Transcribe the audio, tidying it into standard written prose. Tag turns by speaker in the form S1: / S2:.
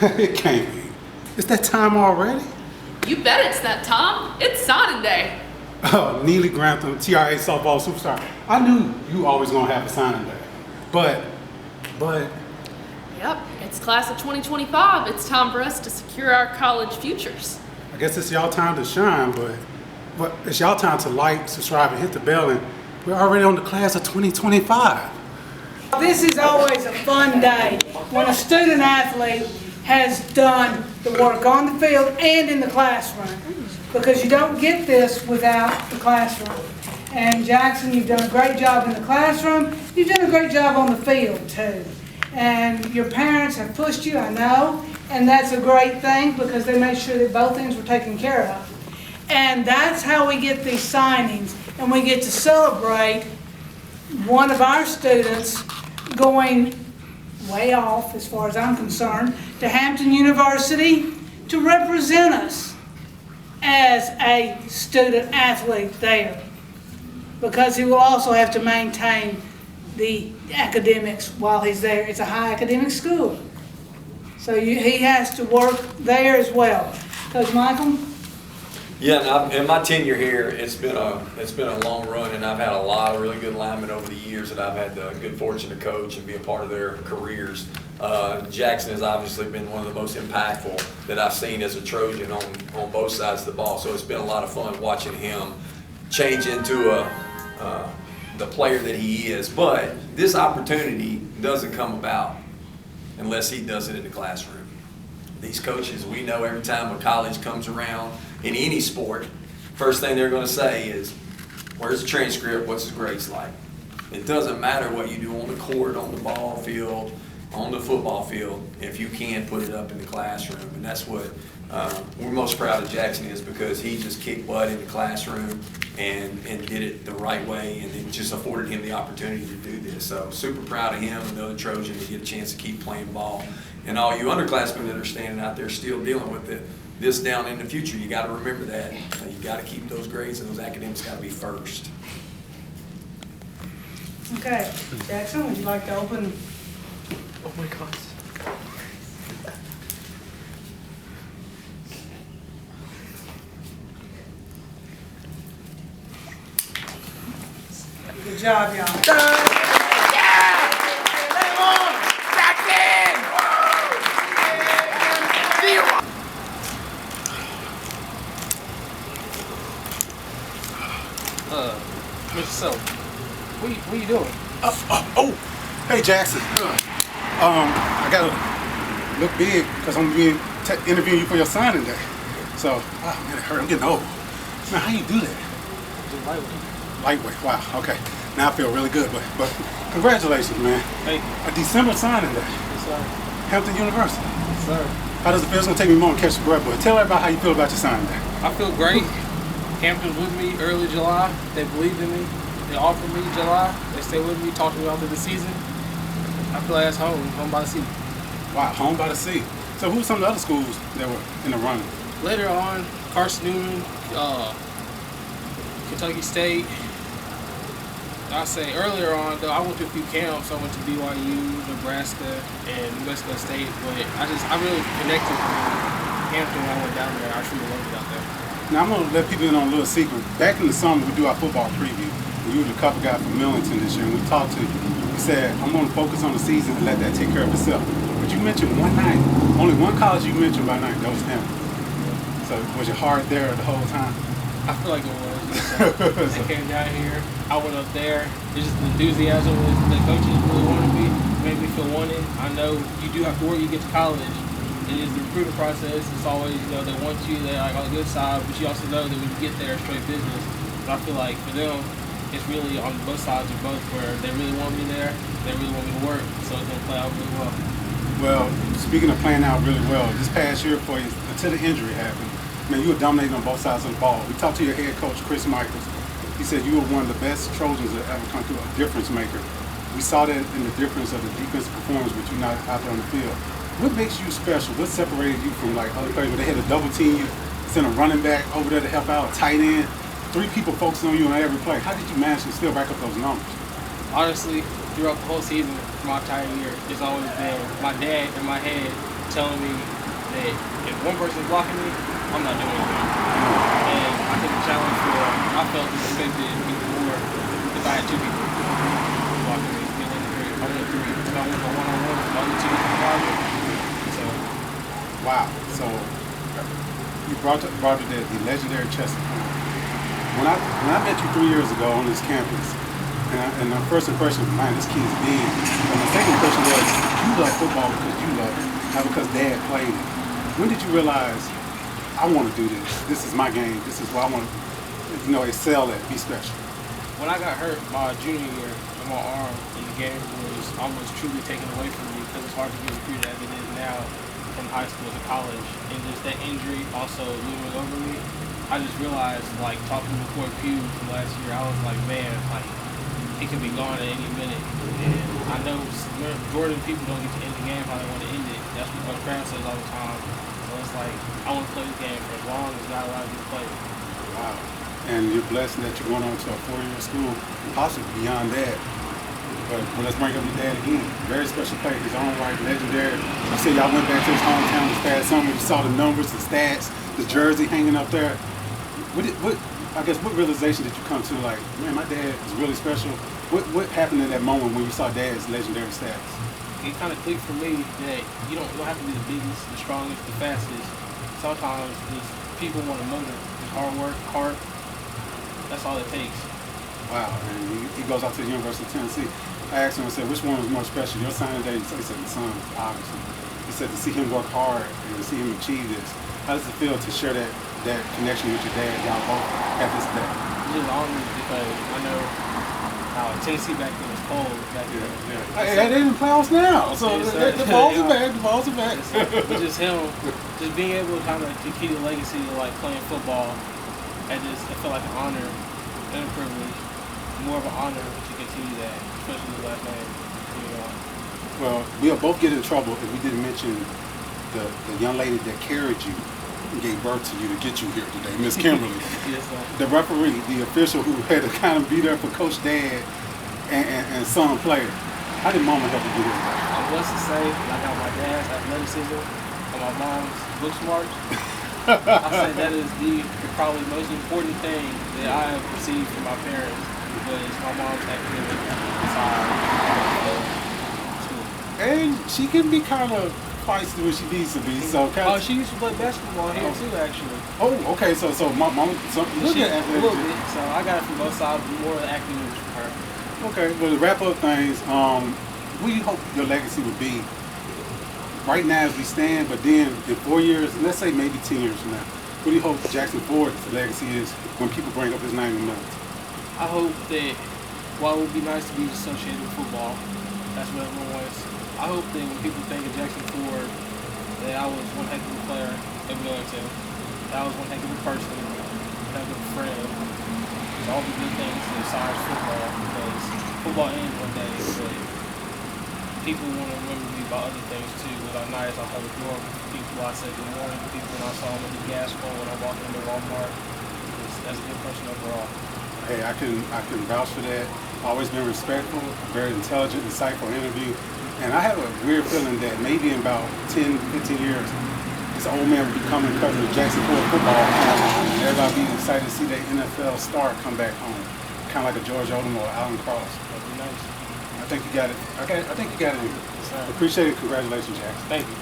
S1: It can't be. It's that time already?
S2: You bet it's that time. It's signing day.
S1: Oh, Neely Grantham, TRA softball superstar. I knew you always gonna have a signing day. But.
S2: Yep, it's class of 2025. It's time for us to secure our college futures.
S1: I guess it's y'all time to shine, but it's y'all time to like, subscribe, and hit the bell, and we're already on the class of 2025.
S3: This is always a fun day when a student athlete has done the work on the field and in the classroom, because you don't get this without the classroom. And Jackson, you've done a great job in the classroom. You've done a great job on the field too. And your parents have pushed you, I know, and that's a great thing because they made sure that both things were taken care of. And that's how we get these signings, and we get to celebrate one of our students going way off, as far as I'm concerned, to Hampton University to represent us as a student athlete there, because he will also have to maintain the academics while he's there. It's a high academic school, so he has to work there as well. Coach Michael?
S4: Yeah, in my tenure here, it's been a long run, and I've had a lot of really good linemen over the years that I've had the good fortune to coach and be a part of their careers. Jackson has obviously been one of the most impactful that I've seen as a Trojan on both sides of the ball. So it's been a lot of fun watching him change into the player that he is. But this opportunity doesn't come about unless he does it in the classroom. These coaches, we know every time a college comes around in any sport, first thing they're going to say is, where's the transcript, what's his grades like? It doesn't matter what you do on the court, on the ball field, on the football field, if you can't put it up in the classroom. And that's what we're most proud of Jackson is, because he just kicked butt in the classroom and did it the right way, and it just afforded him the opportunity to do this. So super proud of him and the other Trojan to get a chance to keep playing ball. And all you underclassmen that are standing out there still dealing with this down in the future, you got to remember that. You got to keep those grades, and those academics got to be first.
S3: Okay, Jackson, would you like to open?
S5: Oh my gosh.
S3: Good job, y'all.
S5: Mr. Self, what you doing?
S1: Hey Jackson. I gotta look big because I'm interviewing you for your signing day. So, man, it hurt. I'm getting old. Man, how you do that?
S5: Just lightweight.
S1: Lightweight. Wow. Okay. Now I feel really good. But congratulations, man.
S5: Thank you.
S1: A December signing day.
S5: Yes, sir.
S1: Hampton University.
S5: Yes, sir.
S1: How does it feel? It's gonna take me more to catch the breath, but tell everybody how you feel about your signing day.
S5: I feel great. Hampton's with me early July. They believed in me. They offered me July. They stayed with me, talked to me all through the season. I feel like that's home by the sea.
S1: Wow, home by the sea. So who's some of the other schools that were in the running?
S5: Later on, Carson Newman, Kentucky State. I say earlier on, though, I went to a few camps. I went to BYU, Nebraska, and New Mexico State. But I really connected with Hampton when I went down there. I truly loved it out there.
S1: Now I'm gonna let people in on a little secret. Back in the summer, we do our football preview. You were the cover guy from Millington this year, and we talked to you. You said, I'm gonna focus on the season and let that take care of itself. But you mentioned one night, only one college you mentioned by night, that was Hampton. So was your heart there the whole time?
S5: I feel like it was. I came down here, I went up there. It's just the enthusiasm with the coaches really wanted me, made me feel wanted. I know you do have to work, you get to college. It is the recruiting process. It's always, they want you, they're like on the good side, but you also know that when you get there, it's straight business. But I feel like for them, it's really on both sides of both, where they really want me there, they really want me to work, so it's going to play out really well.
S1: Well, speaking of playing out really well, this past year for you, until the injury happened, man, you were dominating on both sides of the ball. We talked to your head coach, Chris Michaels. He said you were one of the best Trojans that ever come through, a difference maker. We saw that in the difference of the defensive performance with you not out there on the field. What makes you special? What separated you from like other players where they had a double team you, send a running back over there to help out, a tight end, 3 people focusing on you on every play? How did you manage to still rack up those numbers?
S5: Honestly, throughout the whole season, my entire year, it's always been my dad in my head telling me that if one person's blocking me, I'm not doing anything. And I took the challenge for, I felt disrespected even more if I had two people blocking me. I went three. If I went on one-on-one, the other two didn't block me. So,
S1: Wow. So you brought to the legendary Chester Point. When I met you 3 years ago on this campus, and my first impression was, man, this kid's big. And my second impression was, you love football because you love it, not because Dad played it. When did you realize, I want to do this? This is my game. This is what I want to, excel at, be special.
S5: when I got hurt my junior year, my arm in the game was almost truly taken away from me because it's hard to get recruited as it is now from high school to college. And just that injury also looming over me, I just realized, like, talking to Court Pugh from last year, I was like, man, like, it can be gone at any minute. And I know Jordan people don't get to end the game how they want to end it. That's what Coach Craft says all the time. So it's like, I want to play the game for as long as God allows me to play.
S1: Wow. And you're blessed that you're going on to a 4-year school, and possibly beyond that. But let's bring up your dad again. Very special player, his own right, legendary. You said y'all went back to his hometown this past summer. You saw the numbers, the stats, the jersey hanging up there. What realization did you come to? Like, man, my dad is really special. What happened in that moment when you saw Dad's legendary stats?
S5: It kind of clicked for me that you don't have to be the biggest, the strongest, the fastest. Sometimes just people want a motor. Just hard work, heart. That's all it takes.
S1: Wow, and he goes out to the University of Tennessee. I asked him, I said, which one was more special, your signing day? He said, the son, obviously. He said, to see him work hard and to see him achieve this. How does it feel to share that connection with your dad? Y'all both have this day.
S5: It's just honored because I know how Tennessee back then was cold. Back then.
S1: Yeah. Hey, they're in the playoffs now, so the balls are back. The balls are back.
S5: But just him, just being able to kind of keep the legacy of like playing football, it felt like an honor and a privilege. More of an honor to continue that, especially the last name.
S1: Well, we'll both get in trouble if we didn't mention the young lady that carried you and gave birth to you to get you here today, Miss Kimberly.
S5: Yes, sir.
S1: The referee, the official who had to kind of be there for Coach Dad and son player. How did Mama help you get here?
S5: I'm blessed to say I got my dad's athleticism and my mom's book smarts. I say that is the probably most important thing that I have received from my parents because my mom's academic side of school.
S1: And she can be kind of feisty when she needs to be. So
S5: she used to play basketball here too, actually.
S1: Oh, okay. So my mom, look at
S5: a little bit. So I got it from both sides, more of the acting moves from her.
S1: Okay. Well, to wrap up things, what do you hope your legacy would be? Right now as we stand, but then in 4 years, let's say maybe 10 years from now, what do you hope Jackson Ford's legacy is when people bring up his name in minutes?
S5: I hope that while it would be nice to be associated with football, that's what everyone wants. I hope that when people think of Jackson Ford, that I was one heck of a player at Millington, that I was one heck of a person, one heck of a friend, all the good things besides football, because football ends one day, but people want to remember me by other things too. When I'm nice, I hold the door with people. I say good morning to people when I saw them at the gas pump, when I walked into Walmart. That's a good person overall.
S1: Hey, I can vouch for that. Always been respectful, very intelligent, insightful interview. And I have a weird feeling that maybe in about 10, 15 years, this old man will be coming covering the Jackson Ford football. And everybody will be excited to see that NFL star come back home. Kind of like a George Odom or Alan Cross.
S5: That'd be nice.
S1: I think you got it. Okay, I think you got it.
S5: Yes, sir.
S1: Appreciate it. Congratulations, Jackson.
S5: Thank you.